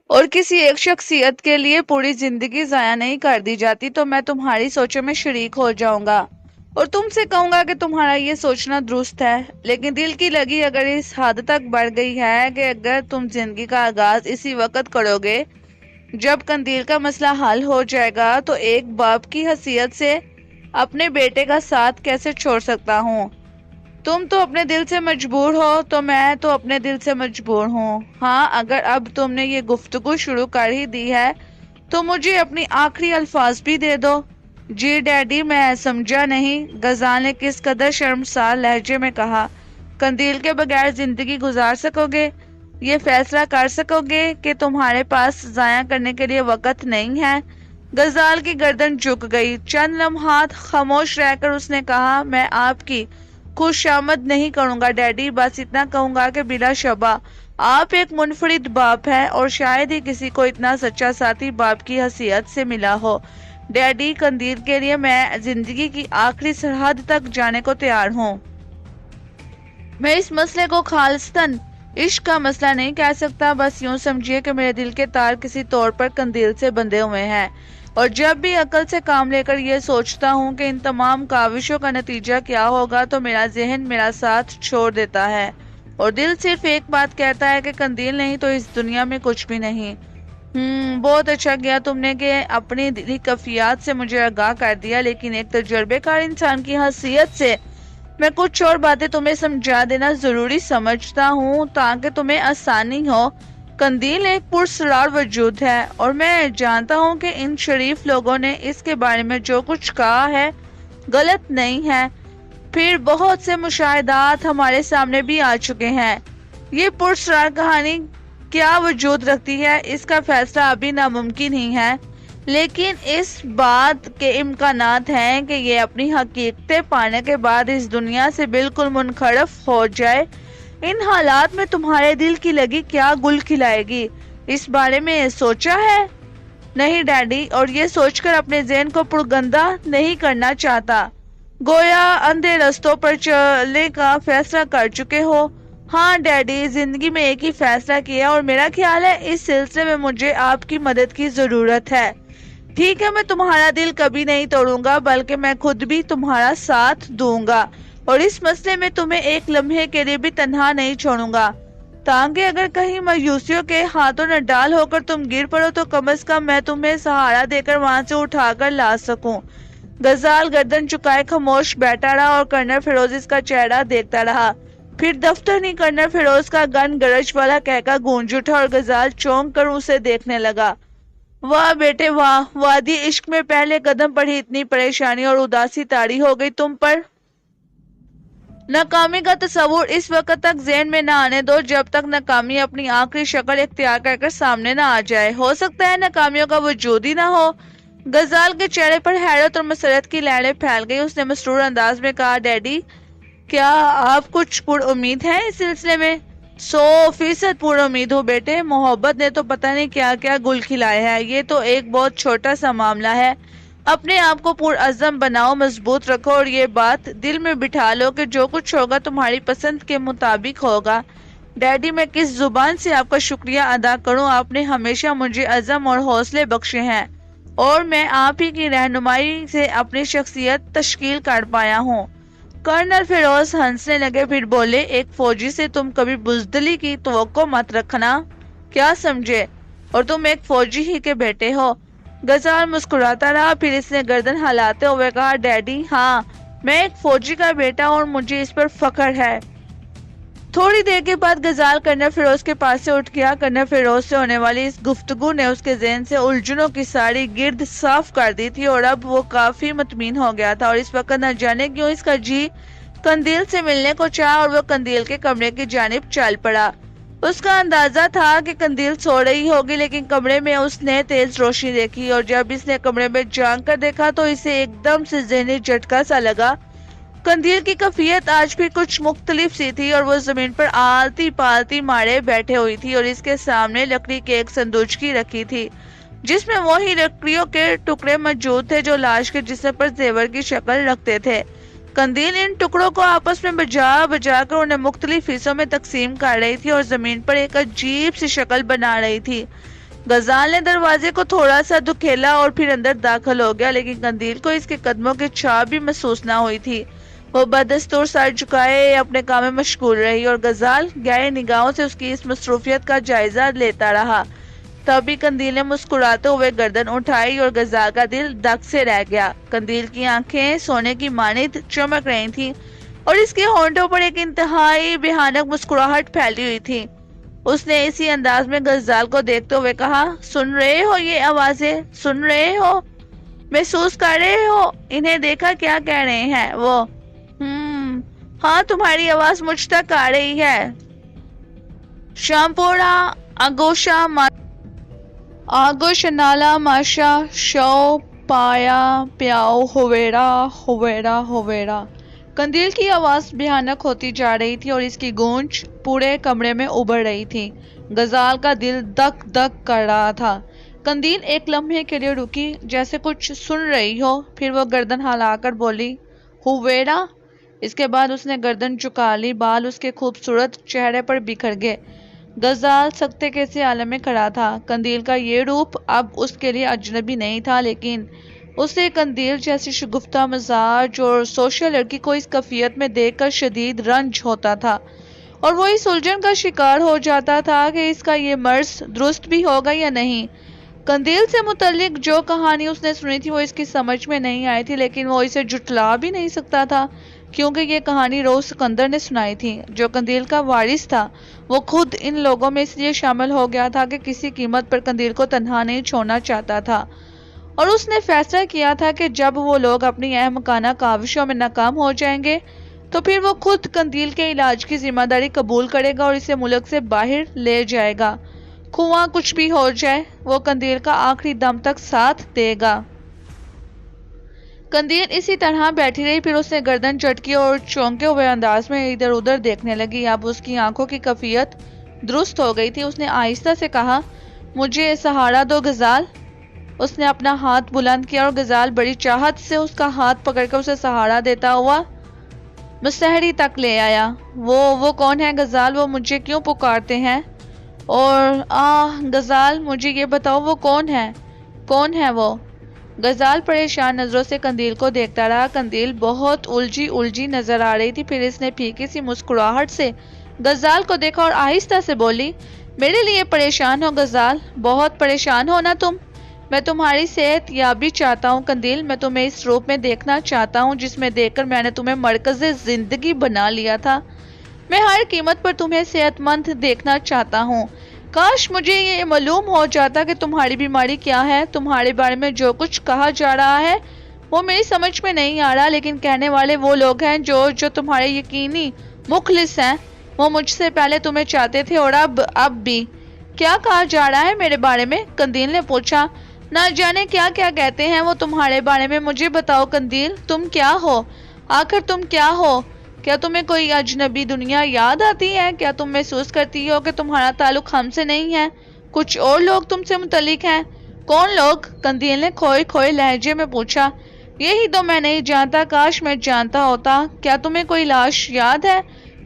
اور کسی ایک شخصیت کے لیے پوری زندگی ضائع نہیں کر دی جاتی، تو میں تمہاری سوچوں میں شریک ہو جاؤں گا اور تم سے کہوں گا کہ تمہارا یہ سوچنا درست ہے۔ لیکن دل کی لگی اگر اس حد تک بڑھ گئی ہے کہ اگر تم زندگی کا آغاز اسی وقت کرو گے جب قندیل کا مسئلہ حل ہو جائے گا، تو ایک باپ کی حیثیت سے اپنے بیٹے کا ساتھ کیسے چھوڑ سکتا ہوں؟ تم تو اپنے دل سے مجبور ہو، تو میں تو اپنے دل سے مجبور ہوں۔ ہاں، اگر اب تم نے یہ گفتگو شروع کر ہی دی ہے تو مجھے اپنی آخری الفاظ بھی دے دو۔ جی ڈیڈی، میں سمجھا نہیں، غزال نے کس قدر شرمسار لہجے میں کہا۔ قندیل کے بغیر زندگی گزار سکو گے؟ یہ فیصلہ کر سکو گے کہ تمہارے پاس ضائع کرنے کے لیے وقت نہیں ہے؟ غزال کی گردن جھک گئی۔ چند لمحات خاموش رہ کر اس نے کہا، میں آپ کی خوش آمد نہیں کروں گا ڈیڈی، بس اتنا کہوں گا کہ بلا شبہ آپ ایک منفرد باپ ہیں اور شاید ہی کسی کو اتنا سچا ساتھی باپ کی حیثیت سے ملا ہو۔ ڈیڈی، قندیل کے لیے میں زندگی کی آخری سرحد تک جانے کو تیار ہوں۔ میں اس مسئلے کو خالصتاً عشق کا مسئلہ نہیں کہہ سکتا، بس یوں سمجھیے کہ میرے دل کے تار کسی طور پر قندیل سے بندھے ہوئے ہیں، اور جب بھی عقل سے کام لے کر یہ سوچتا ہوں کہ ان تمام کاوشوں کا نتیجہ کیا ہوگا تو میرا ذہن میرا ساتھ چھوڑ دیتا ہے اور دل صرف ایک بات کہتا ہے کہ قندیل نہیں تو اس دنیا میں کچھ بھی نہیں۔ بہت اچھا کیا تم نے کہ اپنی دلی کیفیات سے مجھے آگاہ کر دیا، لیکن ایک تجربے کار انسان کی حیثیت سے میں کچھ اور باتیں تمہیں سمجھا دینا ضروری سمجھتا ہوں تاکہ تمہیں آسانی ہو۔ قندیل ایک پراسرار وجود ہے اور میں جانتا ہوں کہ ان شریف لوگوں نے اس کے بارے میں جو کچھ کہا ہے غلط نہیں ہے۔ پھر بہت سے مشاہدات ہمارے سامنے بھی آ چکے ہیں۔ یہ پراسرار کہانی کیا وجود رکھتی ہے اس کا فیصلہ ابھی ناممکن ہی ہے، لیکن اس بات کے امکانات ہیں کہ یہ اپنی حقیقتیں پانے کے بعد اس دنیا سے بالکل منحرف ہو جائے۔ ان حالات میں تمہارے دل کی لگی کیا گل کھلائے گی، اس بارے میں سوچا ہے؟ نہیں ڈیڈی، اور یہ سوچ کر اپنے ذہن کو پرگندہ نہیں کرنا چاہتا، گویا اندھے رستوں پر چلنے کا فیصلہ کر چکے ہو۔ ہاں ڈیڈی، زندگی میں ایک ہی فیصلہ کیا اور میرا خیال ہے اس سلسلے میں مجھے آپ کی مدد کی ضرورت ہے۔ ٹھیک ہے، میں تمہارا دل کبھی نہیں توڑوں گا، بلکہ میں خود بھی تمہارا ساتھ دوں گا اور اس مسئلے میں تمہیں ایک لمحے کے لیے بھی تنہا نہیں چھوڑوں گا، تاکہ اگر کہیں مایوسیوں کے ہاتھوں نہ ڈال ہو کر تم گر پڑو تو کم از کم میں تمہیں سہارا دے کر وہاں سے اٹھا کر لا سکوں۔ غزال گردن چکائے خاموش بیٹھا رہا اور کرنل فیروز اس کا چہرہ دیکھتا رہا۔ پھر دفتر نہیں کرنل فیروز کا گن گرج والا کہکا گونج اٹھا اور غزال چونک کر اسے دیکھنے لگا۔ واہ بیٹے واہ، وادی عشق میں پہلے قدم پر ہی اتنی پریشانی اور اداسی طاری ہو گئی تم پر۔ ناکامی کا تصور اس وقت تک ذہن میں نہ آنے دو جب تک ناکامی اپنی آخری شکل اختیار کر کر سامنے نہ آ جائے۔ ہو سکتا ہے ناکامیوں کا وجود ہی نہ ہو۔ غزال کے چہرے پر حیرت اور مسرت کی لہریں پھیل گئی۔ اس نے مسرور انداز میں کہا، ڈیڈی، کیا آپ کچھ پر امید ہیں اس سلسلے میں؟ 100% پر امید ہوں بیٹے، محبت نے تو پتہ نہیں کیا کیا گل کھلائے ہیں، یہ تو ایک بہت چھوٹا سا معاملہ ہے۔ اپنے آپ کو پرعزم بناؤ، مضبوط رکھو اور یہ بات دل میں بٹھا لو کہ جو کچھ ہوگا تمہاری پسند کے مطابق ہوگا۔ ڈیڈی، میں کس زبان سے آپ کا شکریہ ادا کروں، آپ نے ہمیشہ مجھے عزم اور حوصلے بخشے ہیں اور میں آپ ہی کی رہنمائی سے اپنی شخصیت تشکیل کر پایا ہوں۔ کرنل فیروز ہنسنے لگے، پھر بولے، ایک فوجی سے تم کبھی بزدلی کی توقع مت رکھنا، کیا سمجھے؟ اور تم ایک فوجی ہی کے بیٹے ہو۔ غزال مسکراتا رہا، پھر اس نے گردن ہلاتے ہوئے کہا، ڈیڈی ہاں، میں ایک فوجی کا بیٹا ہوں اور مجھے اس پر فخر ہے۔ تھوڑی دیر کے بعد غزال کرنل فیروز کے پاس سے اٹھ گیا۔ کرنل فیروز سے ہونے والی اس گفتگو نے اس کے ذہن سے الجھنوں کی ساری گرد صاف کر دی تھی اور اب وہ کافی مطمئن ہو گیا تھا، اور اس وقت نہ جانے کیوں اس کا جی قندیل سے ملنے کو چاہا اور وہ قندیل کے کمرے کی جانب چل پڑا۔ اس کا اندازہ تھا کہ قندیل سو رہی ہوگی، لیکن کمرے میں اس نے تیز روشنی دیکھی اور جب اس نے کمرے میں جھانک کر دیکھا تو اسے ایک دم سے ذہنی جھٹکا سا لگا۔ قندیل کی کیفیت آج بھی کچھ مختلف سی تھی اور وہ زمین پر آلتی پالتی مارے بیٹھے ہوئی تھی اور اس کے سامنے لکڑی کے ایک صندوقچی رکھی تھی جس میں وہی لکڑیوں کے ٹکڑے موجود تھے جو لاش کے جسم پر زیور کی شکل رکھتے تھے۔ قندیل ان ٹکڑوں کو آپس میں بجا بجا کر انہیں مختلف حصوں میں تقسیم کر رہی تھی اور زمین پر ایک عجیب سی شکل بنا رہی تھی۔ غزال نے دروازے کو تھوڑا سا دھکیلا اور پھر اندر داخل ہو گیا، لیکن قندیل کو اس کے قدموں کی چھاپ بھی محسوس نہ ہوئی تھی۔ وہ بدستور سر جھکائے اپنے کام میں مشغول رہی اور غزال گہری نگاہوں سے اس کی اس مصروفیت کا جائزہ لیتا رہا۔ تبھی قندیل نے مسکراتے ہوئے گردن اٹھائی اور غزال کا دل دک سے رہ گیا۔ قندیل کی آنکھیں سونے کی مانند چمک رہی تھیں اور اس کے ہونٹوں پر ایک انتہائی بھیانک مسکراہٹ پھیلی ہوئی تھی۔ اس نے اسی انداز میں غزال کو دیکھتے ہوئے کہا، سن رہے ہو یہ آوازیں؟ سن رہے ہو؟ محسوس کر رہے ہو؟ انہیں دیکھا کیا کہہ رہے ہیں وہ؟ ہاں، تمہاری آواز مجھ تک آ رہی ہے۔ شامپورا آگوشا آگوشنالا ماشا شو پایا پیاؤ ہویرا ہویرا ہویرا۔ قندیل کی آواز بھیانک ہوتی جا رہی تھی اور اس کی گونج پورے کمرے میں ابھر رہی تھی۔ غزال کا دل دک دک کر رہا تھا۔ قندیل ایک لمحے کے لیے رکی جیسے کچھ سن رہی ہو، پھر وہ گردن ہلا کر بولی، ہویرا؟ اس کے بعد اس نے گردن جھکا لی، بال اس کے خوبصورت چہرے پر بکھر گئے۔ غزال سکتے کے سے عالم میں کھڑا تھا۔ قندیل کا یہ روپ اب اس کے لیے اجنبی نہیں تھا، لیکن اسے قندیل جیسی شگفتہ مزاج اور سوشل لڑکی کو اس کیفیت میں دیکھ کر شدید رنج ہوتا تھا اور وہ اس الجھن کا شکار ہو جاتا تھا کہ اس کا یہ مرض درست بھی ہوگا یا نہیں۔ قندیل سے متعلق جو کہانی اس نے سنی تھی وہ اس کی سمجھ میں نہیں آئی تھی، لیکن وہ اسے جھٹلا بھی نہیں سکتا تھا کیونکہ یہ کہانی روز سکندر نے سنائی تھی، جو قندیل کا وارث تھا۔ وہ خود ان لوگوں میں اس لیے شامل ہو گیا تھا کہ کسی قیمت پر قندیل کو تنہا نہیں چھوڑنا چاہتا تھا، اور اس نے فیصلہ کیا تھا کہ جب وہ لوگ اپنی احمقانہ کاوشوں میں ناکام ہو جائیں گے تو پھر وہ خود قندیل کے علاج کی ذمہ داری قبول کرے گا اور اسے ملک سے باہر لے جائے گا۔ خواہ کچھ بھی ہو جائے، وہ قندیل کا آخری دم تک ساتھ دے گا۔ قندیل اسی طرح بیٹھی رہی، پھر اس نے گردن جھٹکی اور چونکے ہوئے انداز میں ادھر ادھر دیکھنے لگی۔ اب اس کی آنکھوں کی کیفیت درست ہو گئی تھی۔ اس نے آہستہ سے کہا، مجھے سہارا دو غزال۔ اس نے اپنا ہاتھ بلند کیا اور غزال بڑی چاہت سے اس کا ہاتھ پکڑ کر اسے سہارا دیتا ہوا مسہری تک لے آیا۔ وہ کون ہے غزال؟ وہ مجھے کیوں پکارتے ہیں؟ اور غزال، مجھے یہ بتاؤ وہ کون ہے؟ کون ہے وہ؟ غزال پریشان نظروں سے قندیل کو دیکھتا رہا۔ قندیل بہت الجھی نظر آ رہی تھی، پھر اس نے پھیکی سی مسکراہٹ سے غزال کو دیکھا اور آہستہ سے بولی، میرے لیے پریشان ہو غزال؟ بہت پریشان ہو نا تم؟ میں تمہاری صحت یابی چاہتا ہوں قندیل، میں تمہیں اس روپ میں دیکھنا چاہتا ہوں جس میں دیکھ کر میں نے تمہیں مرکز زندگی بنا لیا تھا۔ میں ہر قیمت پر تمہیں صحت مند دیکھنا چاہتا ہوں۔ کاش مجھے یہ معلوم ہو جاتا کہ تمہاری بیماری کیا ہے۔ تمہارے بارے میں جو کچھ کہا جا رہا ہے وہ میری سمجھ میں نہیں آ رہا، لیکن کہنے والے وہ لوگ ہیں جو تمہارے یقینی مخلص ہیں۔ وہ مجھ سے پہلے تمہیں چاہتے تھے اور اب بھی۔ کیا کہا جا رہا ہے میرے بارے میں؟ قندیل نے پوچھا۔ نہ جانے کیا کیا کہتے ہیں وہ تمہارے بارے میں، مجھے بتاؤ قندیل، تم کیا ہو؟ آخر تم کیا ہو؟ کیا تمہیں کوئی اجنبی دنیا یاد آتی ہے؟ کیا تم محسوس کرتی ہو کہ تمہارا تعلق ہم سے نہیں ہے، کچھ اور لوگ تم سے متعلق ہیں؟ کون لوگ؟ قندیل نے کھوئے لہجے میں پوچھا۔ یہی تو میں نہیں جانتا، کاش میں جانتا ہوتا۔ کیا تمہیں کوئی لاش یاد ہے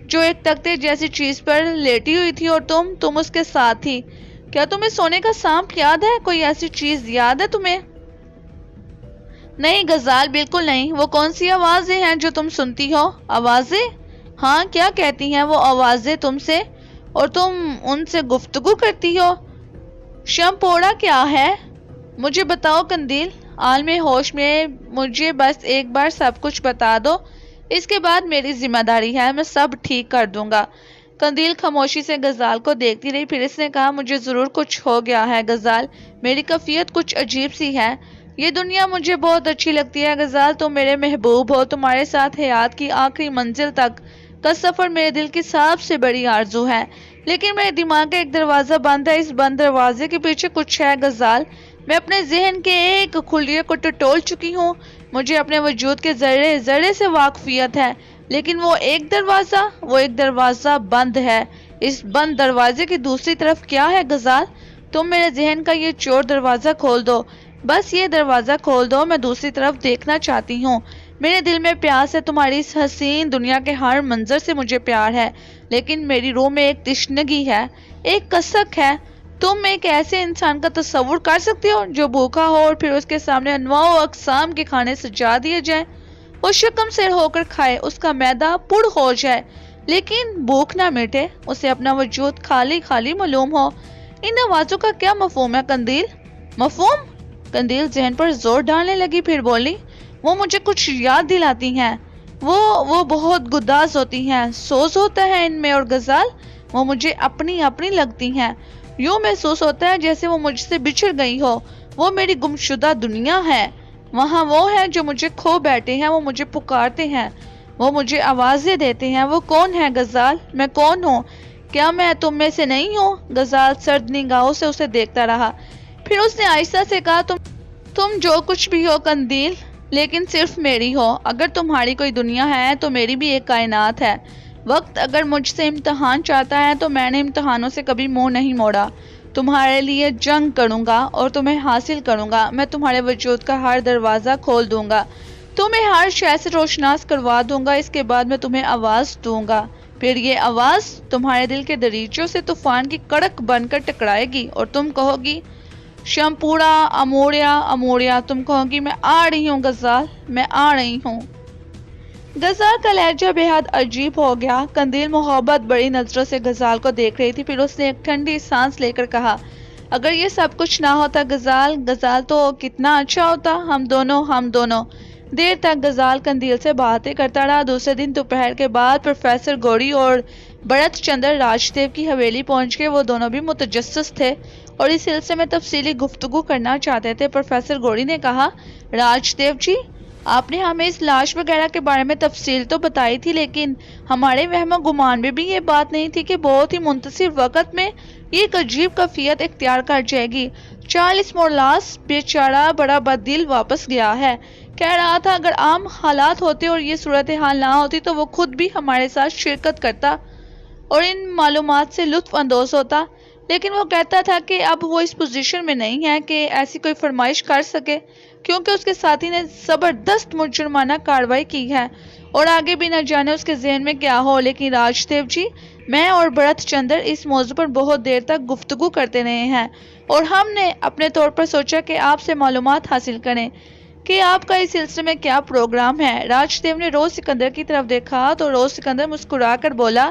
جو ایک تختے جیسی چیز پر لیٹی ہوئی تھی اور تم اس کے ساتھ تھی؟ کیا تمہیں سونے کا سانپ یاد ہے؟ کوئی ایسی چیز یاد ہے تمہیں؟ نہیں غزال، بالکل نہیں۔ وہ کون سی آوازیں ہیں جو تم سنتی ہو؟ آوازیں؟ ہاں، کیا کہتی ہیں وہ آوازیں تم سے اور تم ان سے گفتگو کرتی ہو؟ شمپوڑا کیا ہے؟ مجھے بتاؤ قندیل، عالم ہوش میں مجھے بس ایک بار سب کچھ بتا دو، اس کے بعد میری ذمہ داری ہے، میں سب ٹھیک کر دوں گا۔ قندیل خاموشی سے غزال کو دیکھتی رہی، پھر اس نے کہا، مجھے ضرور کچھ ہو گیا ہے غزال، میری کیفیت کچھ عجیب سی ہے۔ یہ دنیا مجھے بہت اچھی لگتی ہے غزال، تم میرے محبوب ہو، تمہارے ساتھ حیات کی آخری منزل تک کا سفر میرے دل کی سب سے بڑی آرزو ہے، لیکن میرے دماغ کا ایک دروازہ بند ہے، اس بند دروازے کے پیچھے کچھ ہے غزال۔ میں اپنے ذہن کے ایک کلیے کو ٹٹول چکی ہوں، مجھے اپنے وجود کے ذرے ذرے سے واقفیت ہے، لیکن وہ ایک دروازہ بند ہے۔ اس بند دروازے کی دوسری طرف کیا ہے غزال؟ تم میرے ذہن کا یہ چور دروازہ کھول دو، بس یہ دروازہ کھول دو، میں دوسری طرف دیکھنا چاہتی ہوں۔ میرے دل میں پیاس ہے، تمہاری اس حسین دنیا کے ہر منظر سے مجھے پیار ہے، لیکن میری روح میں ایک تشنگی ہے، ایک کسک ہے۔ تم ایک ایسے انسان کا تصور کر سکتے ہو جو بھوکا ہو اور پھر اس کے سامنے انواع و اقسام کے کھانے سجا دیے جائیں، وہ شکم سیر ہو کر کھائے، اس کا معدہ پُر ہو جائے لیکن بھوک نہ مٹے، اسے اپنا وجود خالی خالی معلوم ہو۔ ان آوازوں کا کیا مفہوم ہے قندیل؟ مفہوم؟ قندیل ذہن پر زور ڈالنے لگی، پھر بولی، وہ مجھے کچھ یاد دلاتی ہیں، وہ بہت گداز ہوتی ہیں، سوز ہوتا ہے ان میں، اور غزال وہ مجھے اپنی لگتی ہیں، یوں محسوس ہوتا ہے جیسے وہ مجھ سے بچھڑ گئی ہو، وہ میری گمشدہ دنیا ہے، وہاں وہ ہیں جو مجھے کھو بیٹھے ہیں، وہ مجھے پکارتے ہیں، وہ مجھے آوازیں دیتے ہیں، وہ کون ہے غزال؟ میں کون ہوں؟ کیا میں تم میں سے نہیں ہوں؟ غزال سرد نگاہوں سے اسے دیکھتا رہا، پھر اس نے آہستہ سے کہا، تم جو کچھ بھی ہو قندیل، لیکن صرف میری ہو، اگر تمہاری کوئی دنیا ہے تو میری بھی ایک کائنات ہے۔ وقت اگر مجھ سے امتحان چاہتا ہے تو میں نے امتحانوں سے کبھی منہ نہیں موڑا، تمہارے لیے جنگ کروں گا اور تمہیں حاصل کروں گا، میں تمہارے وجود کا ہر دروازہ کھول دوں گا، تمہیں ہر شے سے روشناس کروا دوں گا، اس کے بعد میں تمہیں آواز دوں گا، پھر یہ آواز تمہارے دل کے دریچوں سے طوفان کی کڑک بن کر ٹکرائے گی اور تم کہو گی، شمپورا اموڑیا اموڑیا، تم کہو گی، میں آ رہی ہوں غزال، میں آ رہی ہوں۔ غزال کا لہجہ بے حد عجیب ہو گیا۔ قندیل محبت بڑی نظروں سے غزال کو دیکھ رہی تھی، پھر اس نے ایک ٹھنڈی سانس لے کر کہا، اگر یہ سب کچھ نہ ہوتا غزال تو کتنا اچھا ہوتا، ہم دونوں۔ دیر تک غزال قندیل سے باتیں کرتا رہا۔ دوسرے دن دوپہر کے بعد پروفیسر گوری اور بھرت چندر راجدیو کی حویلی پہنچ گئے، وہ دونوں بھی متجسس تھے اور اس سلسلے میں تفصیلی گفتگو کرنا چاہتے تھے۔ پروفیسر گوری نے کہا، راجدیو جی، آپ نے ہمیں اس لاش وغیرہ کے بارے میں تفصیل تو بتائی تھی، لیکن ہمارے وہم و گمان میں بھی یہ بات نہیں تھی کہ بہت ہی منحصر وقت میں یہ ایک عجیب کیفیت اختیار کر جائے گی۔ چارلس مورلاس بیچارہ بڑا بددل واپس گیا ہے، کہہ رہا تھا اگر عام حالات ہوتے اور یہ صورتحال نہ ہوتی تو وہ خود بھی ہمارے ساتھ شرکت کرتا اور ان معلومات سے لطف اندوز ہوتا، لیکن وہ کہتا تھا کہ اب وہ اس پوزیشن میں نہیں ہے کہ ایسی کوئی فرمائش کر سکے، کیونکہ اس کے ساتھی نے زبردست مجرمانہ کارروائی کی ہے اور آگے بھی نہ جانے اس کے ذہن میں کیا ہو۔ لیکن راجدیو جی، میں اور بھرت چندر اس موضوع پر بہت دیر تک گفتگو کرتے رہے ہیں اور ہم نے اپنے طور پر سوچا کہ آپ سے معلومات حاصل کریں کہ آپ کا اس سلسلے میں کیا پروگرام ہے۔ راجدیو نے روز سکندر کی طرف دیکھا تو روز سکندر مسکرا کر بولا،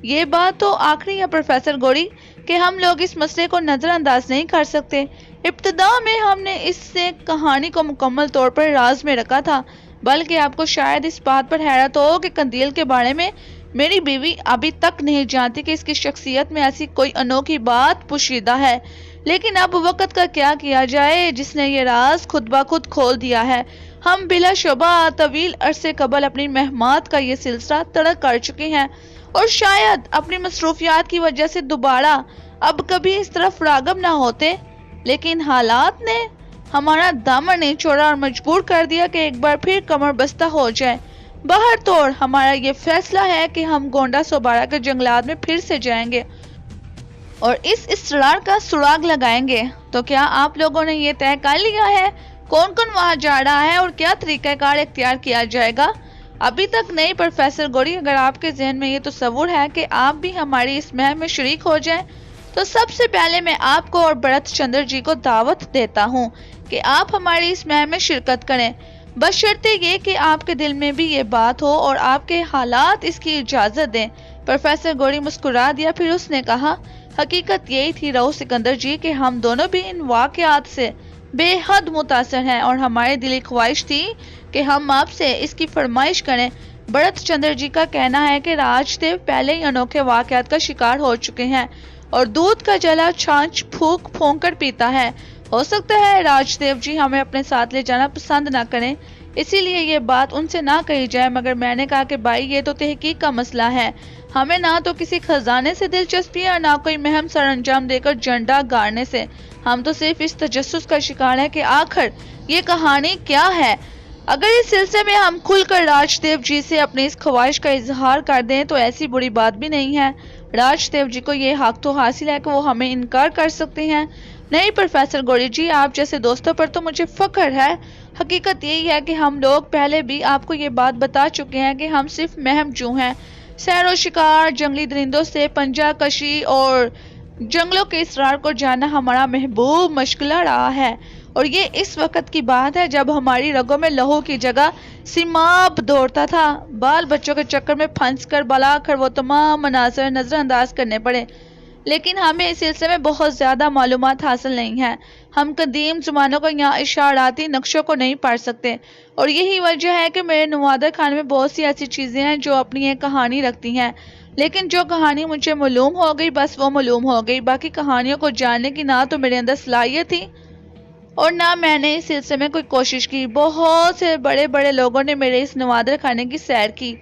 یہ بات تو آخری ہے پروفیسر گوری کہ ہم لوگ اس مسئلے کو نظر انداز نہیں کر سکتے۔ ابتدا میں ہم نے اس سے کہانی کو مکمل طور پر راز میں رکھا تھا، بلکہ آپ کو شاید اس بات پر حیرت ہو کہ قندیل کے بارے میں میری بیوی ابھی تک نہیں جانتی کہ اس کی شخصیت میں ایسی کوئی انوکھی بات پوشیدہ ہے، لیکن اب وقت کا کیا کیا جائے جس نے یہ راز خود بخود کھول دیا ہے۔ ہم بلا شبہ طویل عرصے قبل اپنی مہمات کا یہ سلسلہ ترک کر چکے ہیں اور شاید اپنی مصروفیات کی وجہ سے دوبارہ اب کبھی اس طرف راغب نہ ہوتے، لیکن حالات نے ہمارا دامن نہیں چھوڑا اور مجبور کر دیا کہ ایک بار پھر کمر بستہ ہو جائے۔ باہر طور ہمارا یہ فیصلہ ہے کہ ہم گونڈا سوبارہ کے جنگلات میں پھر سے جائیں گے اور اس اسرار کا سراغ لگائیں گے۔ تو کیا آپ لوگوں نے یہ طے کر لیا ہے کون کون وہاں جا رہا ہے اور کیا طریقہ کار اختیار کیا جائے گا؟ ابھی تک نہیں پروفیسر گوری، اگر آپ کے ذہن میں یہ تصور ہے کہ آپ بھی ہماری اس مہم میں شریک ہو جائیں تو سب سے پہلے میں آپ کو اور بھرت چندر جی کو دعوت دیتا ہوں کہ آپ ہماری اس مہم میں شرکت کریں، بشرطے یہ کہ آپ کے دل میں بھی یہ بات ہو اور آپ کے حالات اس کی اجازت دیں۔ پروفیسر گوری مسکرا دیا، پھر اس نے کہا، حقیقت یہی تھی رؤ سکندر جی کہ ہم دونوں بھی ان واقعات سے بے حد متاثر ہیں اور ہماری دلی خواہش تھی کہ ہم آپ سے اس کی فرمائش کریں۔ بھرت چندر جی کا کہنا ہے کہ راجدیو پہلے ہی انوکھے واقعات کا شکار ہو چکے ہیں اور دودھ کا جلا چھاچھ پھونک پھونک کر پیتا ہے۔ ہو سکتا ہے راجدیو جی ہمیں اپنے ساتھ لے جانا پسند نہ کریں، اسی لیے یہ بات ان سے نہ کہی جائے، مگر میں نے کہا کہ بھائی یہ تو تحقیق کا مسئلہ ہے، ہمیں نہ تو کسی خزانے سے دلچسپی ہے اور نہ کوئی مہم سر انجام دے کر جھنڈا گاڑنے سے، ہم تو صرف اس تجسس کا شکار ہے کہ آخر یہ کہانی کیا ہے۔ اگر اس سلسلے میں ہم کھل کر راجدیو جی سے اپنی اس خواہش کا اظہار کر دیں تو ایسی بری بات بھی نہیں ہے۔ راجدیو جی کو یہ حق تو حاصل ہے کہ وہ ہمیں انکار کر سکتے ہیں۔ نہیں پروفیسر گوری جی، آپ جیسے دوستوں پر تو مجھے فخر ہے۔ حقیقت یہی ہے کہ ہم لوگ پہلے بھی آپ کو یہ بات بتا چکے ہیں کہ ہم صرف مہم جو ہیں، سیر و شکار، جنگلی درندوں سے پنجہ کشی اور جنگلوں کے اسرار کو جاننا ہمارا محبوب مشغلہ رہا ہے، اور یہ اس وقت کی بات ہے جب ہماری رگوں میں لہو کی جگہ سیماب دوڑتا تھا۔ بال بچوں کے چکر میں پھنس کر بلا کر وہ تمام مناظر نظر انداز کرنے پڑے، لیکن ہمیں اس سلسلے میں بہت زیادہ معلومات حاصل نہیں ہیں۔ ہم قدیم زمانوں کو یا اشاراتی نقشوں کو نہیں پڑھ سکتے، اور یہی وجہ ہے کہ میرے نوادر خانے میں بہت سی ایسی چیزیں ہیں جو اپنی ایک کہانی رکھتی ہیں، لیکن جو کہانی مجھے معلوم ہو گئی بس وہ معلوم ہو گئی۔ باقی کہانیوں کو جاننے کی نہ تو میرے اندر صلاحیت تھی اور نہ میں نے اس سلسلے میں کوئی کوشش کی۔ بہت سے بڑے بڑے لوگوں نے میرے اس نوادر خانے کی سیر کی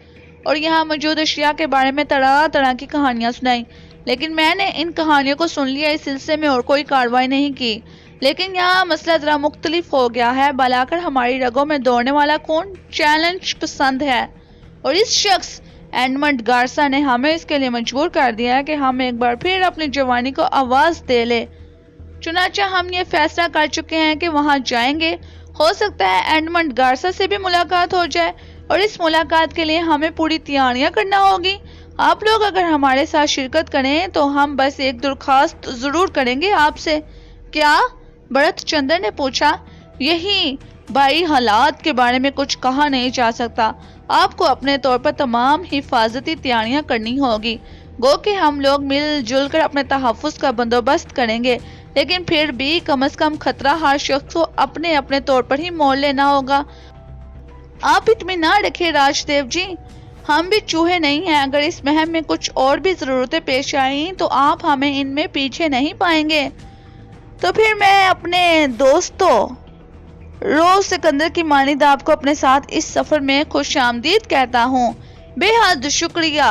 اور یہاں موجود اشیاء کے بارے میں طرح طرح کی کہانیاں سنائیں، لیکن میں نے ان کہانیوں کو سن لیا، اس سلسلے میں اور کوئی کارروائی نہیں کی۔ لیکن یہاں مسئلہ ذرا مختلف ہو گیا ہے۔ بلا کر ہماری رگوں میں دوڑنے والا کون چیلنج پسند ہے، اور اس شخص ایڈمنڈ گارسا نے ہمیں اس کے لیے مجبور کر دیا ہے کہ ہم ایک بار پھر اپنی جوانی کو آواز دے لے۔ چنانچہ ہم یہ فیصلہ کر چکے ہیں کہ وہاں جائیں گے۔ ہو سکتا ہے ایڈمنڈ گارسا سے بھی ملاقات ہو جائے، اور اس ملاقات کے لیے ہمیں پوری تیاریاں کرنا ہوگی۔ آپ لوگ اگر ہمارے ساتھ شرکت کریں تو ہم بس ایک درخواست ضرور کریں گے آپ سے۔ کیا؟ بھرت چندر نے پوچھا۔ یہی بائی حالات کے بارے میں کچھ کہا نہیں جا سکتا۔ آپ کو اپنے طور پر تمام حفاظتی تیاریاں کرنی ہوگی۔ گو کہ ہم لوگ مل جل کر اپنے تحفظ کا بندوبست کریں گے، لیکن پھر بھی کم از کم خطرہ ہر شخص کو اپنے اپنے طور پر ہی مول لینا ہوگا۔ آپ اطمینان رکھیں راج دیو جی، ہم بھی چوہے نہیں ہیں۔ اگر اس مہم میں کچھ اور بھی ضرورتیں پیش آئیں تو آپ ہمیں ان میں پیچھے نہیں پائیں گے۔ تو پھر میں اپنے دوستوں روز سکندر کی مانند آپ کو اپنے ساتھ اس سفر میں خوش آمدید کہتا ہوں۔ بے حد شکریہ۔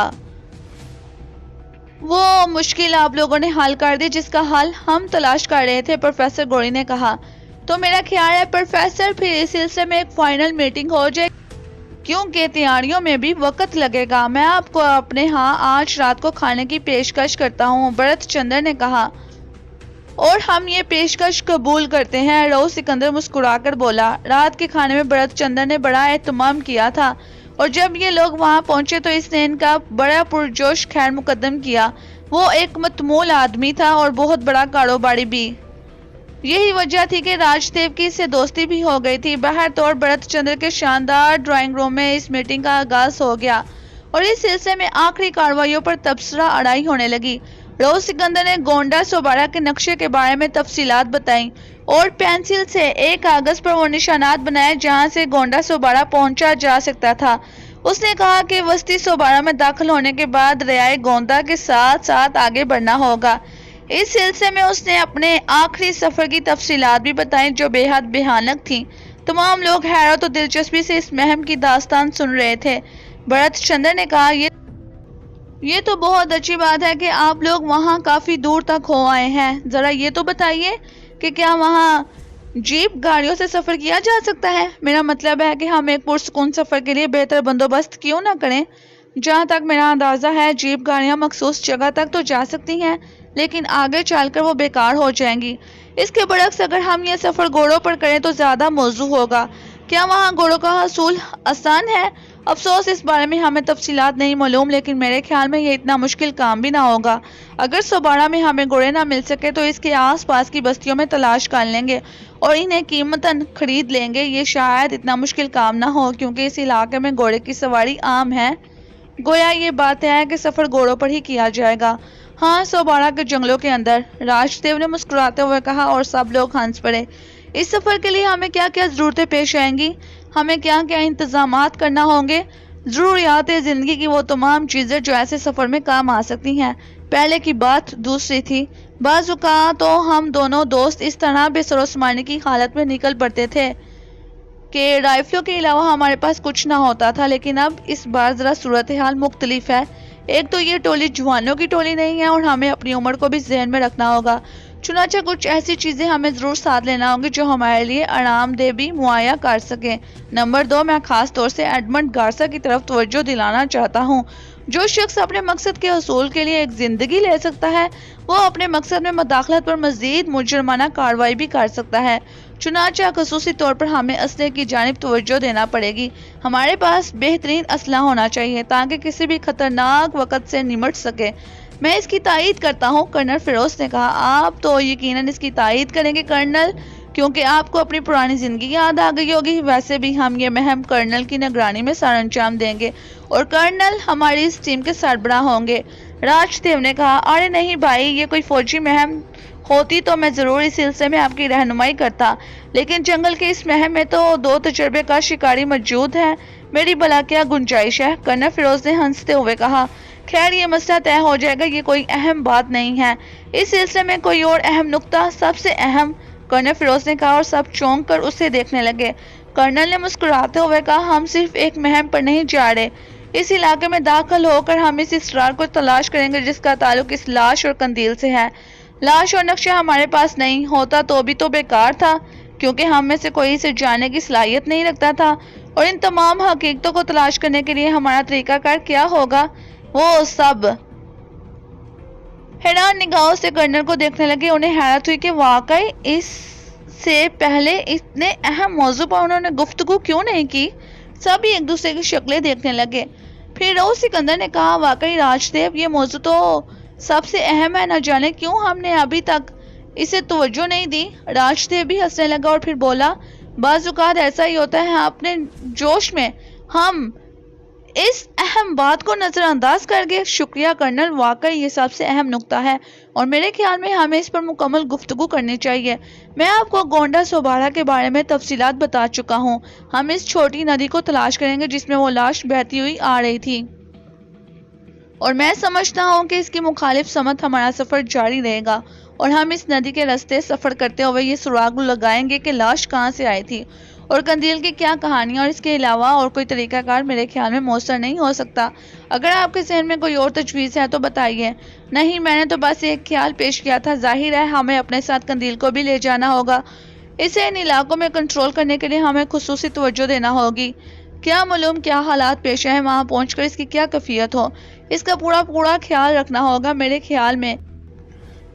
وہ مشکل آپ لوگوں نے حل کر دی جس کا حل ہم تلاش کر رہے تھے، پروفیسر گوری نے کہا۔ تو میرا خیال ہے پروفیسر پھر اس سلسلے میں ایک فائنل میٹنگ ہو جائے، کیونکہ تیاریوں میں بھی وقت لگے گا۔ میں آپ کو اپنے ہاں آج رات کو کھانے کی پیشکش کرتا ہوں، بھرت چندر نے کہا۔ اور ہم یہ پیشکش قبول کرتے ہیں، رو سکندر مسکرا کر بولا۔ رات کے کھانے میں بھرت چندر نے بڑا اہتمام کیا تھا، اور جب یہ لوگ وہاں پہنچے تو اس نے ان کا بڑا پرجوش خیر مقدم کیا۔ وہ ایک متمول آدمی تھا اور بہت بڑا کاروباری بھی۔ یہی وجہ تھی کہ راج دیو کی اس سے دوستی بھی ہو گئی تھی۔ بہر طور بھرت چندر کے شاندار ڈرائنگ روم میں اس میٹنگ کا آغاز ہو گیا، اور اس سلسلے میں آخری کارروائیوں پر تبصرہ اڑائی ہونے لگی۔ رو سکندر نے گونڈا سوبارہ کے نقشے کے بارے میں تفصیلات بتائیں، اور پینسل سے ایک کاغذ پر وہ نشانات بنائے جہاں سے گونڈا سوبارہ پہنچا جا سکتا تھا۔ اس نے کہا کہ وسطی سوبارہ میں داخل ہونے کے بعد ریائے گوندا کے ساتھ ساتھ آگے بڑھنا ہوگا۔ اس سلسلے میں اس نے اپنے آخری سفر کی تفصیلات بھی بتائیں جو بے حد بھیانک تھیں۔ تمام لوگ حیرت و دلچسپی سے اس مہم کی داستان سن رہے تھے۔ بھرت چندر نے کہا، یہ تو بہت اچھی بات ہے کہ آپ لوگ وہاں کافی دور تک ہو آئے ہیں۔ ذرا یہ تو بتائیے کہ کیا وہاں جیپ گاڑیوں سے سفر کیا جا سکتا ہے؟ میرا مطلب ہے کہ ہم ایک پرسکون سفر کے لیے بہتر بندوبست کیوں نہ کریں؟ جہاں تک میرا اندازہ ہے جیپ گاڑیاں مخصوص جگہ تک تو جا سکتی ہیں، لیکن آگے چل کر وہ بیکار ہو جائیں گی۔ اس کے برعکس اگر ہم یہ سفر گھوڑوں پر کریں تو زیادہ موزوں ہوگا۔ کیا وہاں گھوڑوں کا حصول آسان ہے؟ افسوس اس بارے میں ہمیں تفصیلات نہیں معلوم، لیکن میرے خیال میں یہ اتنا مشکل کام بھی نہ ہوگا۔ اگر سوبارہ میں ہمیں گھوڑے نہ مل سکے تو اس کے آس پاس کی بستیوں میں تلاش کر لیں گے اور انہیں قیمتاً خرید لیں گے۔ یہ شاید اتنا مشکل کام نہ ہو کیونکہ اس علاقے میں گھوڑے کی سواری عام ہے۔ گویا یہ بات ہے کہ سفر گھوڑوں پر ہی کیا جائے گا۔ ہاں، سوبارہ کے جنگلوں کے اندر، راج دیو نے مسکراتے ہوئے کہا، اور سب لوگ ہنس پڑے۔ اس سفر کے لیے ہمیں کیا کیا ضرورتیں پیش آئیں گی؟ ہمیں کیا کیا انتظامات کرنا ہوں گے؟ ضروریات زندگی کی وہ تمام چیزیں جو ایسے سفر میں کام آ سکتی ہیں۔ پہلے کی بات دوسری تھی۔ بعض اوقات تو ہم دونوں دوست اس طرح بے سر و سامانے کی حالت میں نکل پڑتے تھے کہ رائفلوں کے علاوہ ہمارے پاس کچھ نہ ہوتا تھا، لیکن اب اس بار ذرا صورتحال مختلف ہے۔ ایک تو یہ ٹولی جوانوں کی ٹولی نہیں ہے، اور ہمیں اپنی عمر کو بھی ذہن میں رکھنا ہوگا۔ چنانچہ کچھ ایسی چیزیں ہمیں ضرور ساتھ لینا ہوں گی جو ہمارے لیے آرام دہ بھی مہیا کر سکیں۔ نمبر 2، میں خاص طور سے ایڈمنڈ گارسا کی طرف توجہ دلانا چاہتا ہوں۔ جو شخص اپنے مقصد کے حصول کے لیے ایک زندگی لے سکتا ہے، وہ اپنے مقصد میں مداخلت پر مزید مجرمانہ کارروائی بھی کر سکتا ہے۔ چنانچہ خصوصی طور پر ہمیں اسلحے کی جانب توجہ دینا پڑے گی۔ ہمارے پاس بہترین اسلحہ ہونا چاہیے تاکہ کسی بھی خطرناک وقت سے نمٹ سکے۔ میں اس کی تائید کرتا ہوں، کرنل فیروز نے کہا۔ آپ تو یقیناً اس کی تائید کریں گے کرنل، کیونکہ آپ کو اپنی پرانی زندگی یاد آ گئی ہوگی۔ ویسے بھی ہم یہ مہم کرنل کی نگرانی میں سر انجام دیں گے اور کرنل ہماری اس ٹیم کے سربراہ ہوں گے، راج دیو نے کہا۔ ارے نہیں بھائی، یہ کوئی فوجی مہم ہوتی تو میں ضرور اس سلسلے میں آپ کی رہنمائی کرتا، لیکن جنگل کے اس مہم میں تو 2 تجربے کار شکاری موجود ہیں، میری بھلا کیا گنجائش ہے؟ کرنل فیروز نے ہنستے ہوئے کہا۔ خیر، یہ مسئلہ طے ہو جائے گا، یہ کوئی اہم بات نہیں ہے۔ اس سلسلے میں کوئی اور اہم نکتہ؟ سب سے اہم، کرنل فیروز نے کہا اور سب چونک کر اسے دیکھنے لگے۔ کرنل نے مسکراتے ہوئے کہا، ہم صرف ایک مہم پر نہیں جا رہے، اس علاقے میں داخل ہو کر ہم اس اسرار کو تلاش کریں گے جس کا تعلق اس لاش اور قندیل سے ہے۔ لاش اور نقشہ ہمارے پاس نہیں ہوتا تو بھی تو بیکار تھا، کیونکہ ہم میں سے کوئی اسے جاننے کی صلاحیت نہیں رکھتا تھا، اور ان تمام حقیقتوں کو تلاش کرنے کے لیے ہمارا طریقہ کار کیا ہوگا؟ وہ سب حیران نگاہوں سے کرنل کو دیکھنے لگے۔ انہیں حیرت ہوئی کہ واقعی اس سے پہلے اتنے اہم موضوع پر انہوں نے گفتگو کیوں نہیں کی۔ سبھی ایک دوسرے کی شکلیں دیکھنے لگے۔ پھر سکندر نے کہا، واقعی راج دیو، یہ موضوع تو سب سے اہم ہے، نہ جانے کیوں ہم نے ابھی تک اسے توجہ نہیں دی۔ راج دیو بھی ہنسنے لگا اور پھر بولا، بعض اوقات ایسا ہی ہوتا ہے، اپنے جوش میں ہم اس اہم بات کو نظر انداز کر گئے۔ شکریہ کرنل، واقعی یہ سب سے اہم نکتہ ہے اور میرے خیال میں ہمیں اس پر مکمل گفتگو کرنی چاہیے۔ میں آپ کو گونڈا سوبارہ کے بارے میں تفصیلات بتا چکا ہوں۔ ہم اس چھوٹی ندی کو تلاش کریں گے جس میں وہ لاش بہتی ہوئی آ رہی تھی، اور میں سمجھتا ہوں کہ اس کی مخالف سمت ہمارا سفر جاری رہے گا، اور ہم اس ندی کے راستے سفر کرتے ہوئے یہ سراغ لگائیں گے کہ لاش کہاں سے آئی تھی اور قندیل کی کیا کہانی، اور اس کے علاوہ اور کوئی طریقہ کار میرے خیال میں موثر نہیں ہو سکتا۔ اگر آپ کے ذہن میں کوئی اور تجویز ہے تو بتائیے۔ نہیں، میں نے تو بس ایک خیال پیش کیا تھا۔ ظاہر ہے ہمیں اپنے ساتھ قندیل کو بھی لے جانا ہوگا، اسے ان علاقوں میں کنٹرول کرنے کے لیے ہمیں خصوصی توجہ دینا ہوگی۔ کیا معلوم کیا حالات پیش آئیں، وہاں پہنچ کر اس کی کیا کیفیت ہو، اس کا پورا خیال رکھنا ہوگا میرے خیال میں۔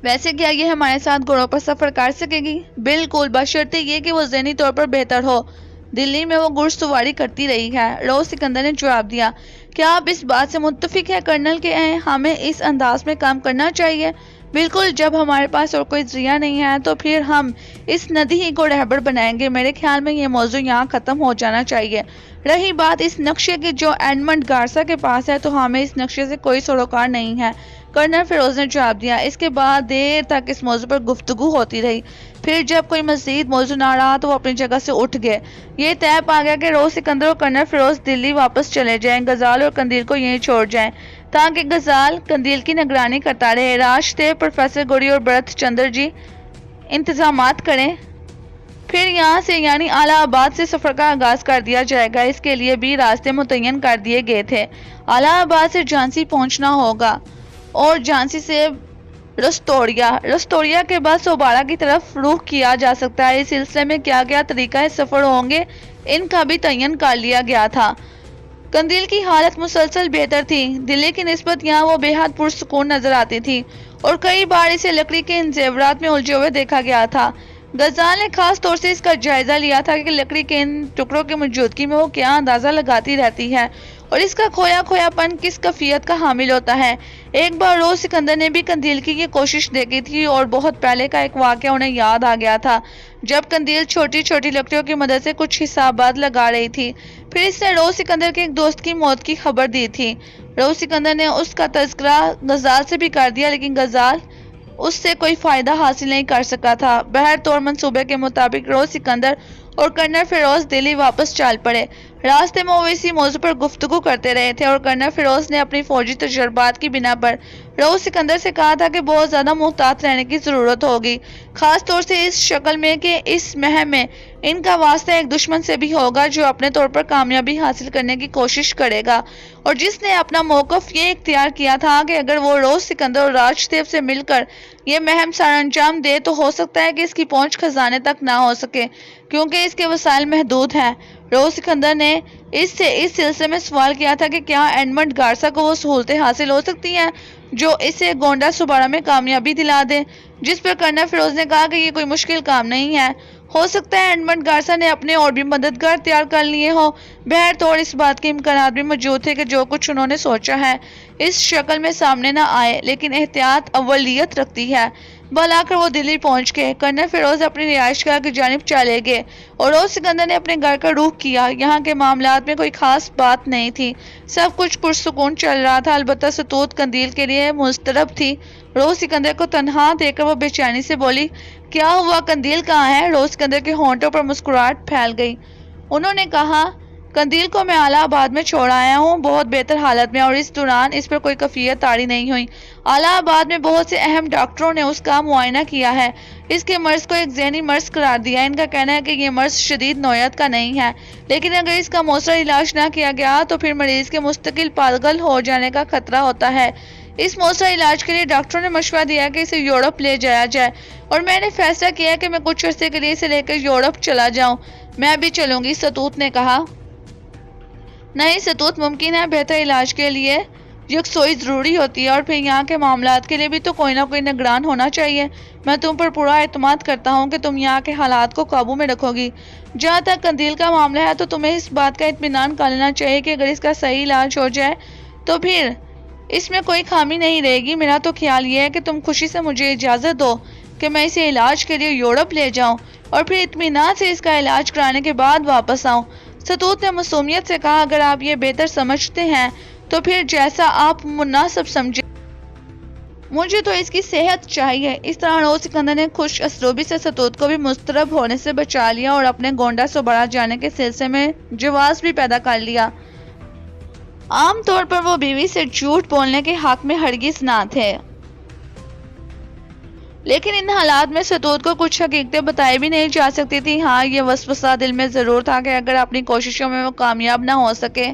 ویسے کیا یہ ہمارے ساتھ گھوڑوں پر سفر کر سکے گی؟ بالکل، بشرطے یہ کہ وہ ذہنی طور پر بہتر ہو۔ دلی میں وہ گھڑ سواری کرتی رہی ہے، سکندر نے جواب دیا۔ کیا آپ اس بات سے متفق ہیں کرنل کہ ہمیں اس انداز میں کام کرنا چاہیے؟ بالکل، جب ہمارے پاس اور کوئی ذریعہ نہیں ہے تو پھر ہم اس ندی ہی کو رہبر بنائیں گے۔ میرے خیال میں یہ موضوع یہاں ختم ہو جانا چاہیے۔ رہی بات اس نقشے کی جو ایڈمنڈ گارسا کے پاس ہے، تو ہمیں اس نقشے سے کوئی سروکار نہیں ہے، کرنل فیروز نے جواب دیا۔ اس کے بعد دیر تک اس موضوع پر گفتگو ہوتی رہی۔ پھر جب کوئی مزید موضوع نہ رہا تو وہ اپنی جگہ سے اٹھ گئے۔ یہ طے پا گیا کہ سکندر اور کرنل فیروز دلی واپس چلے جائیں، غزال اور قندیل کو یہیں چھوڑ جائیں تاکہ غزال قندیل کی نگرانی کرتا رہے۔ راج دیو، پروفیسر گوری اور بھرت چندر جی انتظامات کریں۔ پھر یہاں سے یعنی الہ آباد سے سفر کا آغاز کر دیا جائے گا۔ اس کے لیے بھی راستے متعین کر دیے گئے تھے۔ الہ آباد سے جھانسی پہنچنا ہوگا اور جھانسی سے رستوریا کے بعد سوبارہ کی طرف رخ کیا جا سکتا ہے۔ اس سلسلے میں کیا کیا طریقہ سفر ہوں گے، ان کا بھی تعین کر لیا گیا تھا۔ قندیل کی حالت مسلسل بہتر تھی، دلی کی نسبت یہاں وہ بے حد پرسکون نظر آتی تھی، اور کئی بار اسے لکڑی کے ان زیورات میں الجھے ہوئے دیکھا گیا تھا۔ غزال نے خاص طور سے اس کا جائزہ لیا تھا کہ لکڑی کے ان ٹکڑوں کی موجودگی میں وہ کیا اندازہ لگاتی رہتی ہے اور اس کا کھویا پن کس کیفیت کا حامل ہوتا ہے۔ ایک بار سکندر نے بھی قندیل کی یہ کوشش دیکھی تھی، اور بہت پہلے کا ایک واقعہ انہیں یاد آ گیا تھا جب قندیل چھوٹی چھوٹی لکڑیوں کی مدد سے کچھ حسابات لگا رہی تھی۔ پھر اس نے سکندر کے ایک دوست کی موت کی خبر دی تھی۔ سکندر نے اس کا تذکرہ غزال سے بھی کر دیا، لیکن غزال اس سے کوئی فائدہ حاصل نہیں کر سکا تھا۔ بہر طور منصوبے کے مطابق سکندر اور کرنل فیروز دلی واپس چل پڑے۔ راستے میں وہ اسی موضوع پر گفتگو کرتے رہے تھے، اور کرنل فیروز نے اپنی فوجی تجربات کی بنا پر سکندر سے کہا تھا کہ بہت زیادہ محتاط رہنے کی ضرورت ہوگی، خاص طور سے اس شکل میں کہ اس مہم میں ان کا واسطہ ایک دشمن سے بھی ہوگا جو اپنے طور پر کامیابی حاصل کرنے کی کوشش کرے گا، اور جس نے اپنا موقف یہ اختیار کیا تھا کہ اگر وہ سکندر اور راج دیو سے مل کر یہ مہم سر انجام دے تو ہو سکتا ہے کہ اس کی پہنچ خزانے تک نہ ہو سکے، کیونکہ اس کے وسائل محدود ہیں۔ سکندر نے اس سے اس سلسلے میں سوال کیا تھا کہ کیا ایڈمنڈ گارسا کو وہ سہولتیں حاصل ہو سکتی ہیں جو اسے گونڈا سبارہ میں کامیابی دلا دے، جس پر کرنل فیروز نے کہا کہ یہ کوئی مشکل کام نہیں ہے، ہو سکتا ہے ایڈمنڈ گارسا نے اپنے اور بھی مددگار تیار کر لیے ہوں۔ بہرطور اس بات کے امکانات بھی موجود تھے کہ جو کچھ انہوں نے سوچا ہے اس شکل میں سامنے نہ آئے، لیکن احتیاط اولیت رکھتی ہے۔ بلاخر وہ دلی پہنچ گئے۔ کرنل فیروز اپنی رہائش گاہ کی جانب چلے گئے اور روز سکندر نے اپنے گھر کا رخ کیا۔ یہاں کے معاملات میں کوئی خاص بات نہیں تھی، سب کچھ پرسکون چل رہا تھا، البتہ ستوت قندیل کے لیے مضطرب تھی۔ روز سکندر کو تنہا دیکھ کر وہ بے چینی سے بولی، کیا ہوا، قندیل کہاں ہے؟ روز سکندر کے ہونٹوں پر مسکراہٹ پھیل گئی۔ انہوں نے کہا، قندیل کو میں اعلیٰ آباد میں چھوڑ آیا ہوں، بہت بہتر حالت میں، اور اس دوران اس پر کوئی کیفیت طاری نہیں ہوئی۔ اعلیٰ آباد میں بہت سے اہم ڈاکٹروں نے اس کا معائنہ کیا ہے، اس کے مرض کو ایک ذہنی مرض قرار دیا ہے۔ ان کا کہنا ہے کہ یہ مرض شدید نوعیت کا نہیں ہے، لیکن اگر اس کا مؤثر علاج نہ کیا گیا تو پھر مریض کے مستقل پاگل ہو جانے کا خطرہ ہوتا ہے۔ اس مؤثر علاج کے لیے ڈاکٹروں نے مشورہ دیا کہ اسے یورپ لے جایا جائے، اور میں نے فیصلہ کیا کہ میں کچھ عرصے کے لیے اسے لے کر یورپ چلا جاؤں۔ میں بھی چلوں گی، ستوت نے کہا۔ نہیں ستوت، ممکن ہے، بہتر علاج کے لیے یکسوئی ضروری ہوتی ہے، اور پھر یہاں کے معاملات کے لیے بھی تو کوئی نہ کوئی نگران ہونا چاہیے۔ میں تم پر پورا اعتماد کرتا ہوں کہ تم یہاں کے حالات کو قابو میں رکھو گی۔ جہاں تک قندیل کا معاملہ ہے تو تمہیں اس بات کا اطمینان کر لینا چاہیے کہ اگر اس کا صحیح علاج ہو جائے تو پھر اس میں کوئی خامی نہیں رہے گی۔ میرا تو خیال یہ ہے کہ تم خوشی سے مجھے اجازت دو کہ میں اسے علاج کے لیے یورپ لے جاؤں اور پھر اطمینان سے اس کا علاج کرانے کے بعد واپس آؤں۔ ستوت نے معصومیت سے کہا، اگر آپ یہ بہتر سمجھتے ہیں تو پھر جیسا آپ مناسب سمجھیں۔ مجھے تو اس کی صحت چاہیے۔ اس طرح روز سکندر نے خوش اسلوبی سے ستوت کو بھی مضطرب ہونے سے بچا لیا اور اپنے گونڈا سبارہ جانے کے سلسلے میں جواز بھی پیدا کر لیا۔ عام طور پر وہ بیوی سے جھوٹ بولنے کے حق میں ہرگز نہ تھے، لیکن ان حالات میں ستوت کو کچھ حقیقتیں بتائی بھی نہیں جا سکتی تھی۔ ہاں، یہ وسوسہ دل میں ضرور تھا کہ اگر اپنی کوششوں میں وہ کامیاب نہ ہو سکے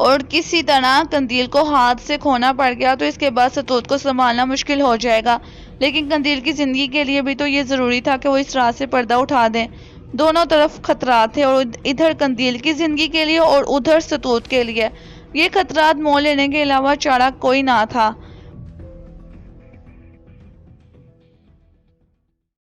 اور کسی طرح قندیل کو ہاتھ سے کھونا پڑ گیا تو اس کے بعد ستوت کو سنبھالنا مشکل ہو جائے گا۔ لیکن قندیل کی زندگی کے لیے بھی تو یہ ضروری تھا کہ وہ اس راز سے پردہ اٹھا دیں۔ دونوں طرف خطرات تھے، اور ادھر قندیل کی زندگی کے لیے اور ادھر ستوت کے لیے۔ یہ خطرات مول لینے کے علاوہ چارہ کوئی نہ تھا۔